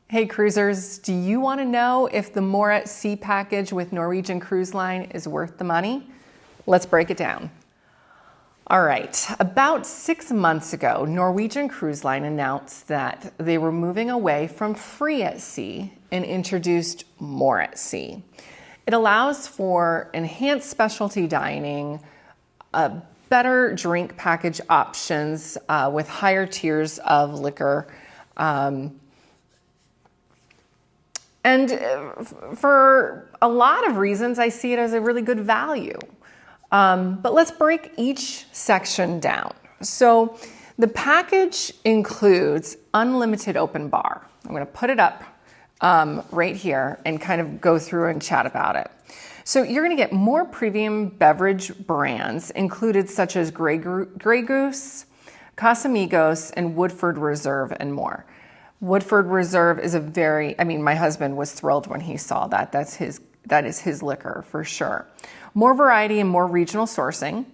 Hey cruisers, do you want to know if the More at Sea package with Norwegian Cruise Line is worth the money? Let's break it down. All right, about 6 months ago, Norwegian Cruise Line announced that they were moving away from free at sea and introduced More at Sea. It allows for enhanced specialty dining, better drink package options with higher tiers of liquor, and for a lot of reasons, I see it as a really good value. But let's break each section down. So the package includes unlimited open bar. I'm going to put it up right here and kind of go through and chat about it. So you're going to get more premium beverage brands included, such as Grey Goose, Casamigos, and Woodford Reserve, and more. Woodford Reserve is my husband was thrilled when he saw that. That is his liquor for sure. More variety and more regional sourcing.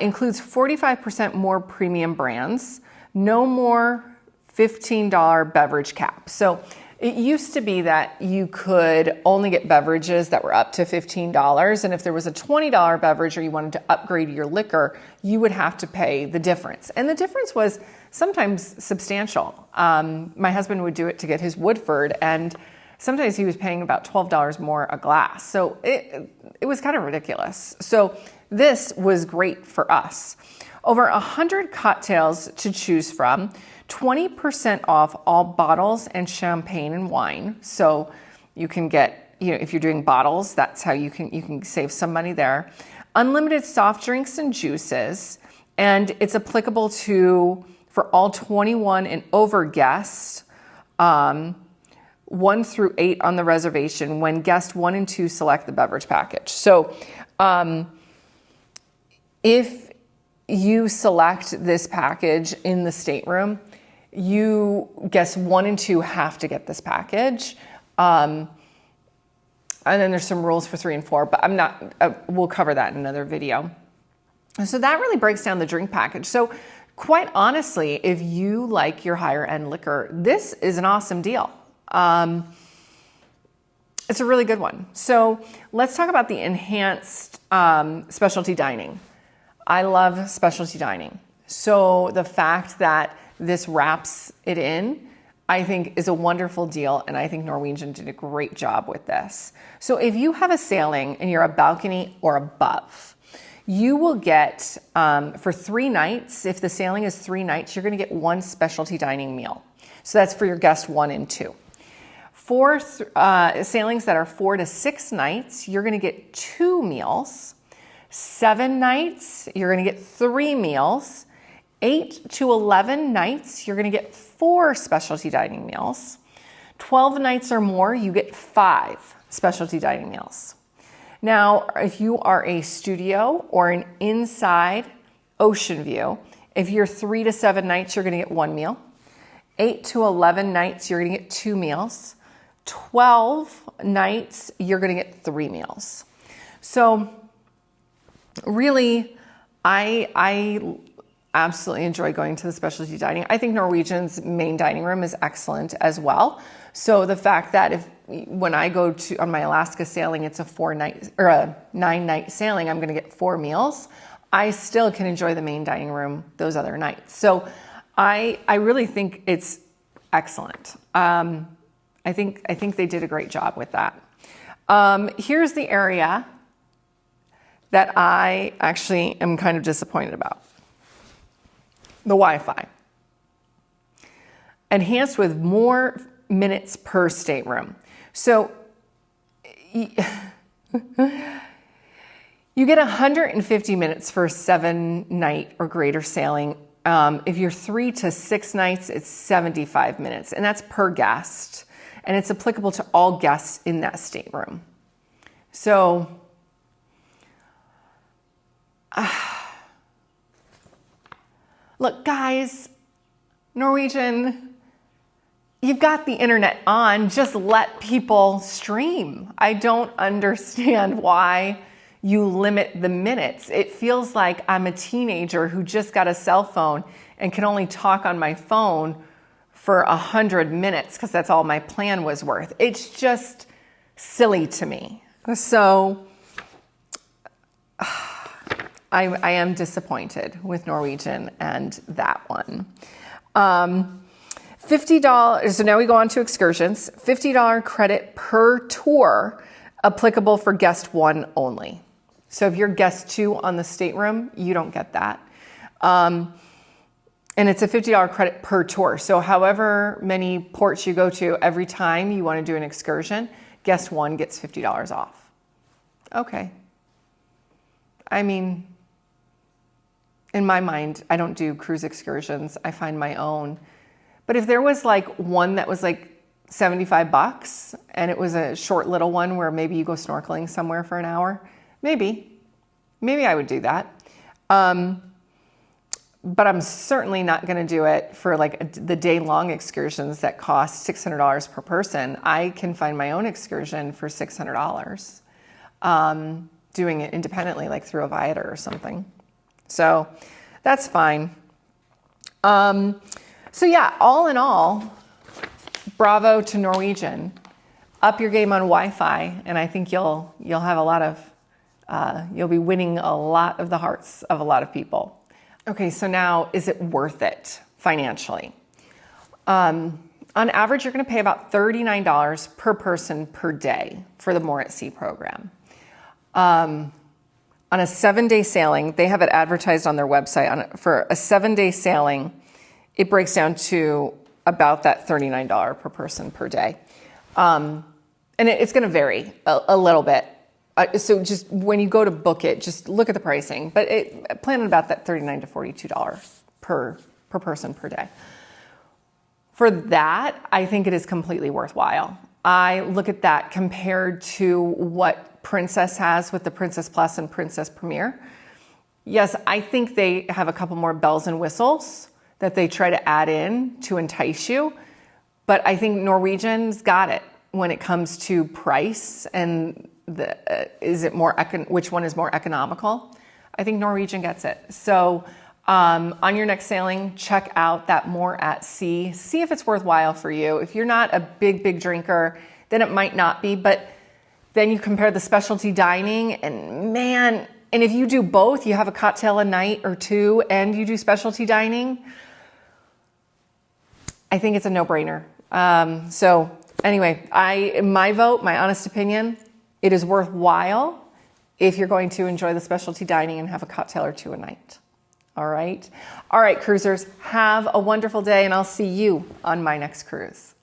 Includes 45% more premium brands. No more $15 beverage cap. So it used to be that you could only get beverages that were up to $15. And if there was a $20 beverage or you wanted to upgrade your liquor, you would have to pay the difference. And the difference was sometimes substantial. My husband would do it to get his Woodford, and sometimes he was paying about $12 more a glass. So it was kind of ridiculous. So this was great for us. Over 100 cocktails to choose from, 20% off all bottles and champagne and wine. So you can get, if you're doing bottles, that's how you can save some money there. Unlimited soft drinks and juices, and it's applicable for all 21 and over guests, 1 through 8 on the reservation when guests 1 and 2 select the beverage package. So if you select this package in the stateroom, guests 1 and 2 have to get this package. And then there's some rules for 3 and 4, but we'll cover that in another video. So that really breaks down the drink package. So quite honestly, if you like your higher end liquor, this is an awesome deal. It's a really good one. So let's talk about the enhanced specialty dining. I love specialty dining. So the fact that this wraps it in, I think, is a wonderful deal, and I think Norwegian did a great job with this. So if you have a sailing and you're a balcony or above, you will get, for 3 nights, if the sailing is 3 nights, you're going to get 1 specialty dining meal. So that's for your guest 1 and 2. For sailings that are 4 to 6 nights, you're going to get 2 meals. 7 nights, you're going to get 3 meals. 8 to 11 nights, you're going to get 4 specialty dining meals. 12 nights or more, you get 5 specialty dining meals. Now, if you are a studio or an inside ocean view, if you're 3 to 7 nights, you're going to get 1 meal. 8 to 11 nights, you're going to get 2 meals. 12 nights, you're going to get 3 meals. So really, I absolutely enjoy going to the specialty dining. I think Norwegian's main dining room is excellent as well. So the fact that when I go on my Alaska sailing, it's a 9-night sailing, I'm going to get 4 meals. I still can enjoy the main dining room those other nights. So I really think it's excellent. I think they did a great job with that. Here's the area that I actually am kind of disappointed about. The Wi-Fi. Enhanced with more minutes per stateroom. So you get 150 minutes for a 7-night or greater sailing. If you're 3 to 6 nights, it's 75 minutes, and that's per guest. And it's applicable to all guests in that stateroom. So look, guys, Norwegian, you've got the internet on. Just let people stream. I don't understand why you limit the minutes. It feels like I'm a teenager who just got a cell phone and can only talk on my phone for 100 minutes because that's all my plan was worth. It's just silly to me. So I am disappointed with Norwegian and that one. $50, so now we go on to excursions. $50 credit per tour applicable for guest 1 only. So if you're guest 2 on the stateroom, you don't get that. And it's a $50 credit per tour. So however many ports you go to, every time you want to do an excursion, guest 1 gets $50 off. Okay. I mean, in my mind, I don't do cruise excursions. I find my own. But if there was like one that was like $75 and it was a short little one where maybe you go snorkeling somewhere for an hour, maybe I would do that. But I'm certainly not going to do it for like the day-long excursions that cost $600 per person. I can find my own excursion for $600, doing it independently, like through a Viator or something. So that's fine. So yeah, all in all, bravo to Norwegian. Up your game on Wi-Fi, and I think you'll have a lot of, you'll be winning a lot of the hearts of a lot of people. Okay, so now, is it worth it financially? On average, you're going to pay about $39 per person per day for the More at Sea program. On a 7-day sailing, they have it advertised on their website. For a 7-day sailing, it breaks down to about that $39 per person per day. And it's going to vary a little bit. So just when you go to book it, just look at the pricing. But plan on about that $39 to $42 per person per day. For that, I think it is completely worthwhile. I look at that compared to what Princess has with the Princess Plus and Princess Premier. Yes, I think they have a couple more bells and whistles that they try to add in to entice you. But I think Norwegian's got it when it comes to price and which one is more economical. I think Norwegian gets it. So on your next sailing, check out that More at Sea. See if it's worthwhile for you. If you're not a big drinker, then it might not be. But then you compare the specialty dining and man, and if you do both, you have a cocktail a night or 2 and you do specialty dining, I think it's a no-brainer. So anyway, my vote, my honest opinion, it is worthwhile if you're going to enjoy the specialty dining and have a cocktail or 2 a night. All right, cruisers, have a wonderful day, and I'll see you on my next cruise.